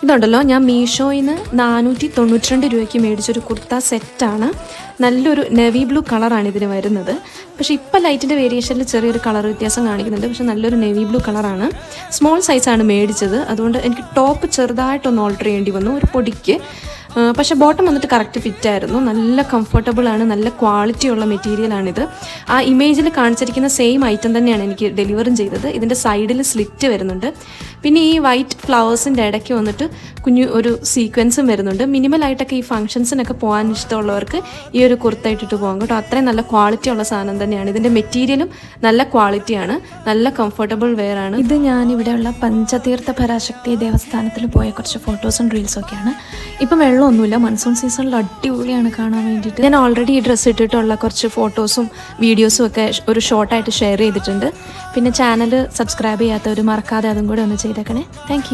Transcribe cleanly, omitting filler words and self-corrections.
ഇതുണ്ടല്ലോ, ഞാൻ മീഷോയിൽ നിന്ന് 492 രൂപയ്ക്ക് മേടിച്ചൊരു കുർത്ത സെറ്റാണ്. നല്ലൊരു നെവി ബ്ലൂ കളറാണ് ഇതിന് വരുന്നത്. പക്ഷേ ഇപ്പോൾ ലൈറ്റിൻ്റെ വേരിയേഷനിൽ ചെറിയൊരു കളർ വ്യത്യാസം കാണിക്കുന്നുണ്ട്. പക്ഷേ നല്ലൊരു നെവി ബ്ലൂ കളറാണ്. സ്മോൾ സൈസാണ് മേടിച്ചത്. അതുകൊണ്ട് എനിക്ക് ടോപ്പ് ചെറുതായിട്ടൊന്ന് ഓൾട്ടർ ചെയ്യേണ്ടി വന്നു ഒരു പൊടിക്ക്. പക്ഷേ ബോട്ടം വന്നിട്ട് കറക്റ്റ് ഫിറ്റായിരുന്നു. നല്ല കംഫർട്ടബിളാണ്, നല്ല ക്വാളിറ്റിയുള്ള മെറ്റീരിയലാണിത്. ആ ഇമേജിൽ കാണിച്ചിരിക്കുന്ന സെയിം ഐറ്റം തന്നെയാണ് എനിക്ക് ഡെലിവറും ചെയ്തത്. ഇതിൻ്റെ സൈഡിൽ സ്ലിറ്റ് വരുന്നുണ്ട്. പിന്നെ ഈ വൈറ്റ് ഫ്ലവേഴ്സിൻ്റെ ഇടയ്ക്ക് വന്നിട്ട് കുഞ്ഞു ഒരു സീക്വൻസും വരുന്നുണ്ട്. മിനിമലായിട്ടൊക്കെ ഈ ഫംഗ്ഷൻസിനൊക്കെ പോകാൻ ഇഷ്ടമുള്ളവർക്ക് ഈ ഒരു കുർത്ത ഇട്ടിട്ട് പോകാം കേട്ടോ. അത്രയും നല്ല ക്വാളിറ്റിയുള്ള സാധനം തന്നെയാണ്. ഇതിൻ്റെ മെറ്റീരിയലും നല്ല ക്വാളിറ്റിയാണ്, നല്ല കംഫർട്ടബിൾ വെയർ ആണ്. ഇത് ഞാനിവിടെയുള്ള പഞ്ചതീർത്ഥ പരാശക്തി ദേവസ്ഥാനത്തിൽ പോയ കുറച്ച് ഫോട്ടോസും റീൽസൊക്കെയാണ്. ഇപ്പം വെള്ളമൊന്നുമില്ല, മൺസൂൺ സീസണിൽ അടിപൊളിയാണ് കാണാൻ വേണ്ടിയിട്ട്. ഞാൻ ഓൾറെഡി ഈ ഡ്രസ്സ് ഇട്ടിട്ടുള്ള കുറച്ച് ഫോട്ടോസും വീഡിയോസും ഒക്കെ ഒരു ഷോർട്ടായിട്ട് ഷെയർ ചെയ്തിട്ടുണ്ട്. പിന്നെ ചാനൽ സബ്സ്ക്രൈബ് ചെയ്യാത്തവർ മറക്കാതെ അതും കൂടെ ഒന്ന് ചെയ്തേക്കണേ. താങ്ക്